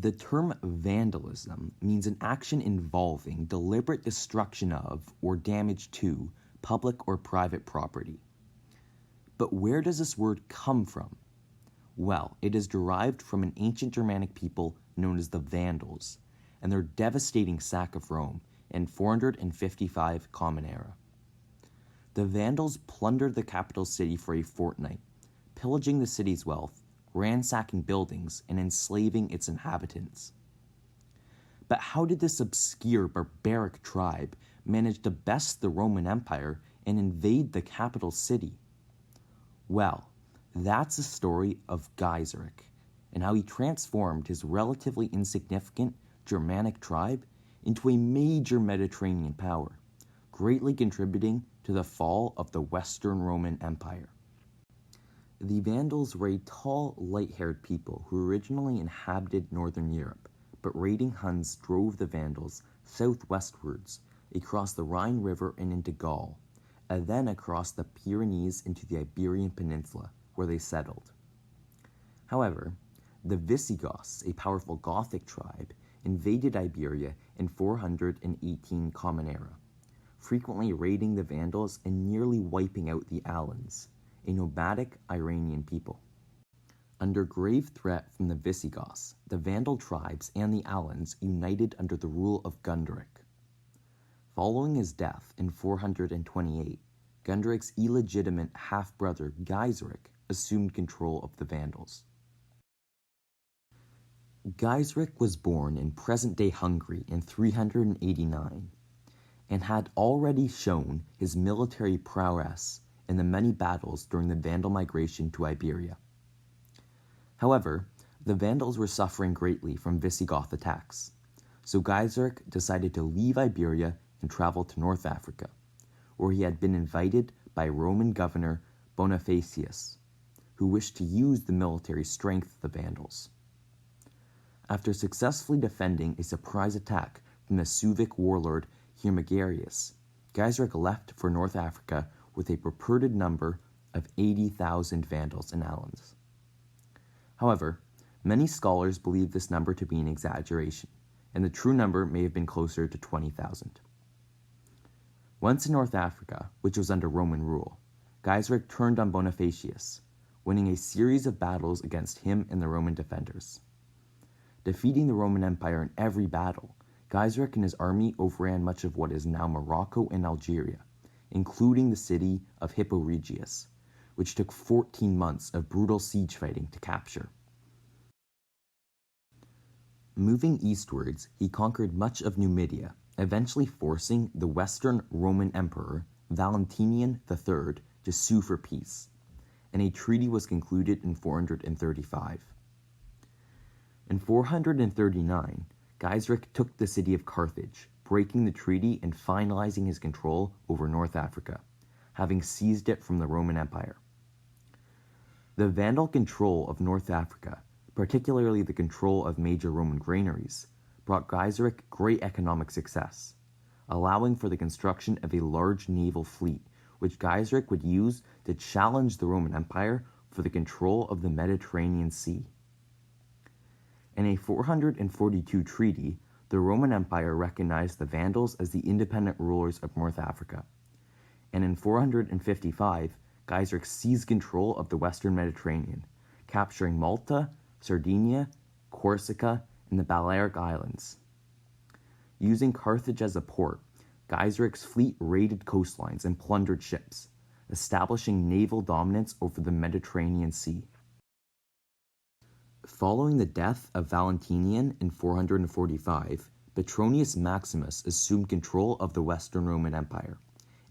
The term vandalism means an action involving deliberate destruction of or damage to public or private property. But where does this word come from? Well, it is derived from an ancient Germanic people known as the Vandals and their devastating sack of Rome in 455 Common Era. The Vandals plundered the capital city for a fortnight, pillaging the city's wealth, ransacking buildings, and enslaving its inhabitants. But how did this obscure barbaric tribe manage to best the Roman Empire and invade the capital city? Well, that's the story of Gaiseric and how he transformed his relatively insignificant Germanic tribe into a major Mediterranean power, greatly contributing to the fall of the Western Roman Empire. The Vandals were a tall, light-haired people who originally inhabited northern Europe, but raiding Huns drove the Vandals southwestwards across the Rhine River and into Gaul, and then across the Pyrenees into the Iberian Peninsula, where they settled. However, the Visigoths, a powerful Gothic tribe, invaded Iberia in 418 Common Era, frequently raiding the Vandals and nearly wiping out the Alans, a nomadic Iranian people. Under grave threat from the Visigoths, the Vandal tribes and the Alans united under the rule of Gunderic. Following his death in 428, Gunderic's illegitimate half-brother Gaiseric assumed control of the Vandals. Gaiseric was born in present-day Hungary in 389 and had already shown his military prowess in the many battles during the Vandal migration to Iberia. However, the Vandals were suffering greatly from Visigoth attacks, so Gaiseric decided to leave Iberia and travel to North Africa, where he had been invited by Roman governor Bonifacius, who wished to use the military strength of the Vandals. After successfully defending a surprise attack from the Suevic warlord Hermagarius, Gaiseric left for North Africa with a purported number of 80,000 Vandals and Alans. However, many scholars believe this number to be an exaggeration, and the true number may have been closer to 20,000. Once in North Africa, which was under Roman rule, Gaiseric turned on Bonifacius, winning a series of battles against him and the Roman defenders. Defeating the Roman Empire in every battle, Gaiseric and his army overran much of what is now Morocco and Algeria, including the city of Hippo Regius, which took 14 months of brutal siege fighting to capture. Moving eastwards, he conquered much of Numidia, eventually forcing the Western Roman Emperor Valentinian III to sue for peace, and a treaty was concluded in 435. In 439, Gaiseric took the city of Carthage, breaking the treaty and finalizing his control over North Africa, having seized it from the Roman Empire. The Vandal control of North Africa, particularly the control of major Roman granaries, brought Gaiseric great economic success, allowing for the construction of a large naval fleet, which Gaiseric would use to challenge the Roman Empire for the control of the Mediterranean Sea. In a 442 treaty, the Roman Empire recognized the Vandals as the independent rulers of North Africa, and in 455, Gaiseric seized control of the Western Mediterranean, capturing Malta, Sardinia, Corsica, and the Balearic Islands. Using Carthage as a port, Gaiseric's fleet raided coastlines and plundered ships, establishing naval dominance over the Mediterranean Sea. Following the death of Valentinian in 445, Petronius Maximus assumed control of the Western Roman Empire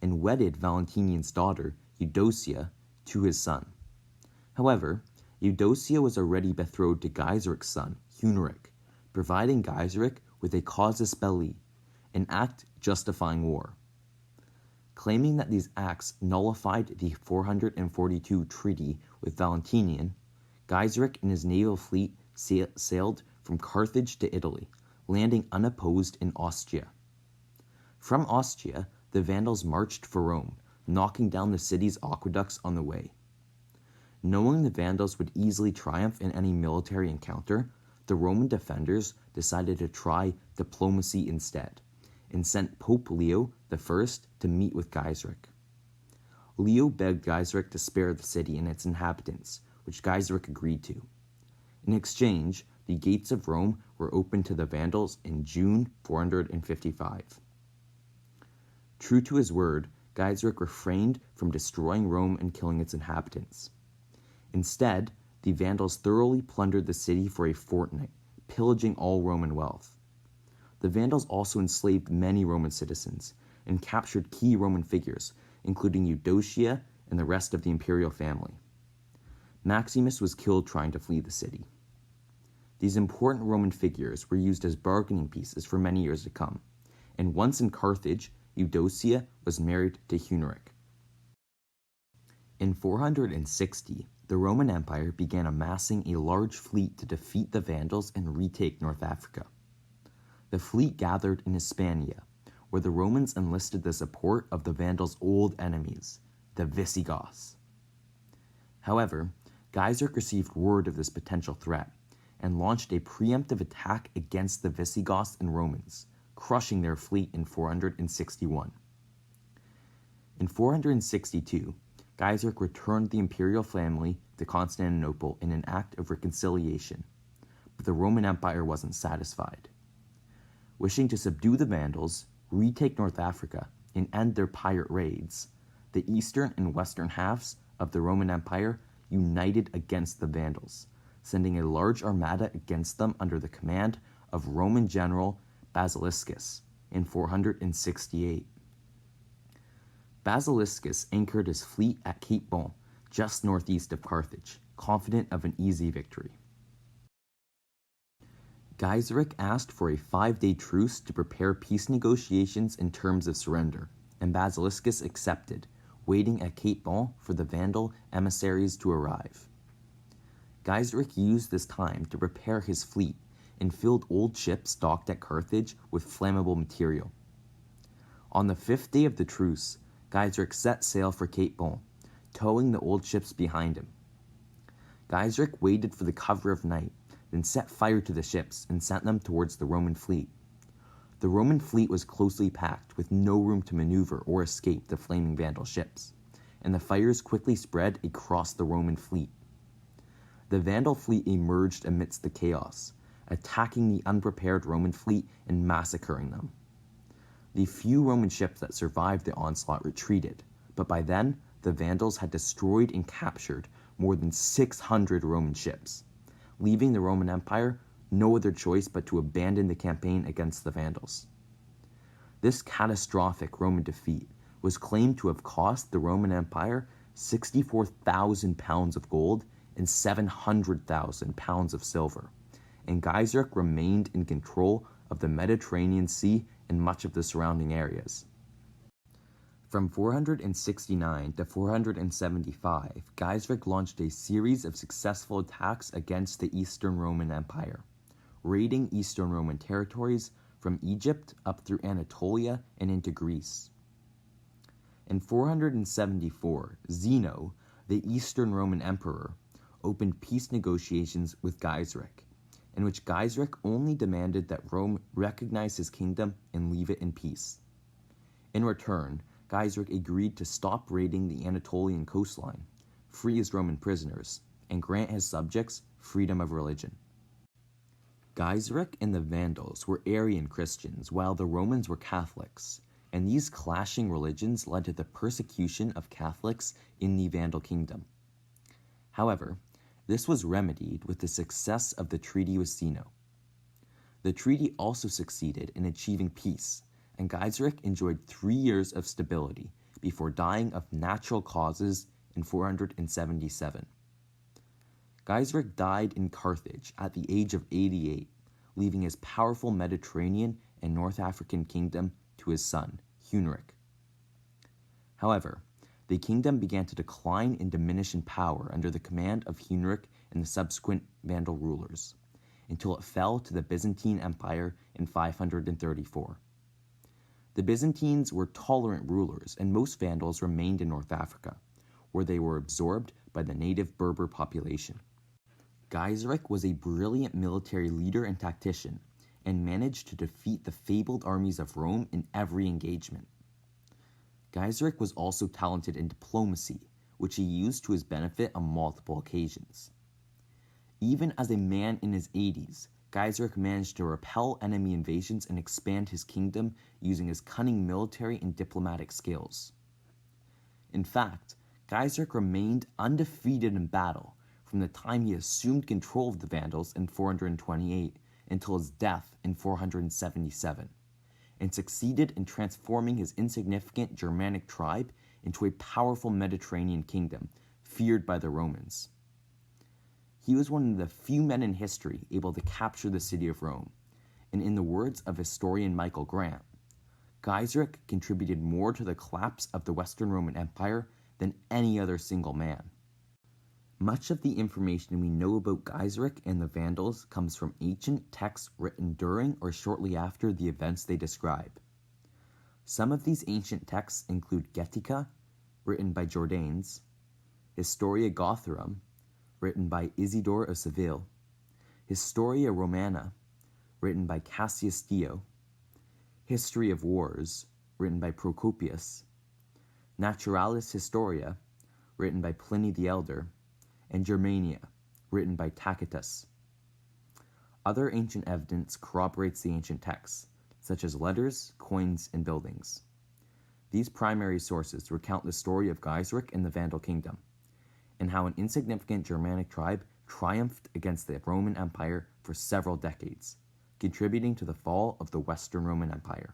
and wedded Valentinian's daughter, Eudocia, to his son. However, Eudocia was already betrothed to Gaiseric's son, Huneric, providing Gaiseric with a casus belli, an act justifying war. Claiming that these acts nullified the 442 treaty with Valentinian, Gaiseric and his naval fleet sailed from Carthage to Italy, landing unopposed in Ostia. From Ostia, the Vandals marched for Rome, knocking down the city's aqueducts on the way. Knowing the Vandals would easily triumph in any military encounter, the Roman defenders decided to try diplomacy instead and sent Pope Leo I to meet with Gaiseric. Leo begged Gaiseric to spare the city and its inhabitants, which Gaiseric agreed to. In exchange, the gates of Rome were opened to the Vandals in June 455. True to his word, Gaiseric refrained from destroying Rome and killing its inhabitants. Instead, the Vandals thoroughly plundered the city for a fortnight, pillaging all Roman wealth. The Vandals also enslaved many Roman citizens and captured key Roman figures, including Eudocia and the rest of the imperial family. Maximus was killed trying to flee the city. These important Roman figures were used as bargaining pieces for many years to come, and once in Carthage, Eudocia was married to Huneric. In 460, the Roman Empire began amassing a large fleet to defeat the Vandals and retake North Africa. The fleet gathered in Hispania, where the Romans enlisted the support of the Vandals' old enemies, the Visigoths. However, Gaiseric received word of this potential threat and launched a preemptive attack against the Visigoths and Romans, crushing their fleet in 461. In 462, Gaiseric returned the imperial family to Constantinople in an act of reconciliation, but the Roman Empire wasn't satisfied. Wishing to subdue the Vandals, retake North Africa, and end their pirate raids, the eastern and western halves of the Roman Empire united against the Vandals, sending a large armada against them under the command of Roman general Basiliscus in 468. Basiliscus anchored his fleet at Cape Bon, just northeast of Carthage, confident of an easy victory. Gaiseric asked for a 5-day truce to prepare peace negotiations and terms of surrender, and Basiliscus accepted, waiting at Cape Bon for the Vandal emissaries to arrive. Gaiseric used this time to prepare his fleet and filled old ships docked at Carthage with flammable material. On the 5th day of the truce, Gaiseric set sail for Cape Bon, towing the old ships behind him. Gaiseric waited for the cover of night, then set fire to the ships and sent them towards the Roman fleet. The Roman fleet was closely packed, with no room to maneuver or escape the flaming Vandal ships, and the fires quickly spread across the Roman fleet. The Vandal fleet emerged amidst the chaos, attacking the unprepared Roman fleet and massacring them. The few Roman ships that survived the onslaught retreated, but by then, the Vandals had destroyed and captured more than 600 Roman ships, leaving the Roman Empire no other choice but to abandon the campaign against the Vandals. This catastrophic Roman defeat was claimed to have cost the Roman Empire 64,000 pounds of gold and 700,000 pounds of silver, and Gaiseric remained in control of the Mediterranean Sea and much of the surrounding areas. From 469 to 475, Gaiseric launched a series of successful attacks against the Eastern Roman Empire, raiding Eastern Roman territories from Egypt up through Anatolia and into Greece. In 474, Zeno, the Eastern Roman Emperor, opened peace negotiations with Gaiseric, in which Gaiseric only demanded that Rome recognize his kingdom and leave it in peace. In return, Gaiseric agreed to stop raiding the Anatolian coastline, free his Roman prisoners, and grant his subjects freedom of religion. Gaiseric and the Vandals were Arian Christians, while the Romans were Catholics, and these clashing religions led to the persecution of Catholics in the Vandal kingdom. However, this was remedied with the success of the treaty with Zeno. The treaty also succeeded in achieving peace, and Gaiseric enjoyed 3 years of stability before dying of natural causes in 477. Gaiseric died in Carthage at the age of 88, leaving his powerful Mediterranean and North African kingdom to his son, Huneric. However, the kingdom began to decline and diminish in power under the command of Huneric and the subsequent Vandal rulers, until it fell to the Byzantine Empire in 534. The Byzantines were tolerant rulers, and most Vandals remained in North Africa, where they were absorbed by the native Berber population. Gaiseric was a brilliant military leader and tactician, and managed to defeat the fabled armies of Rome in every engagement. Gaiseric was also talented in diplomacy, which he used to his benefit on multiple occasions. Even as a man in his 80s, Gaiseric managed to repel enemy invasions and expand his kingdom using his cunning military and diplomatic skills. In fact, Gaiseric remained undefeated in battle from the time he assumed control of the Vandals in 428 until his death in 477, and succeeded in transforming his insignificant Germanic tribe into a powerful Mediterranean kingdom feared by the Romans. He was one of the few men in history able to capture the city of Rome, and in the words of historian Michael Grant, Gaiseric contributed more to the collapse of the Western Roman Empire than any other single man. Much of the information we know about Gaiseric and the Vandals comes from ancient texts written during or shortly after the events they describe. Some of these ancient texts include Getica, written by Jordanes, Historia Gothorum, written by Isidore of Seville, Historia Romana, written by Cassius Dio, History of Wars, written by Procopius, Naturalis Historia, written by Pliny the Elder, and Germania, written by Tacitus. Other ancient evidence corroborates the ancient texts, such as letters, coins, and buildings. These primary sources recount the story of Gaiseric and the Vandal kingdom, and how an insignificant Germanic tribe triumphed against the Roman Empire for several decades, contributing to the fall of the Western Roman Empire.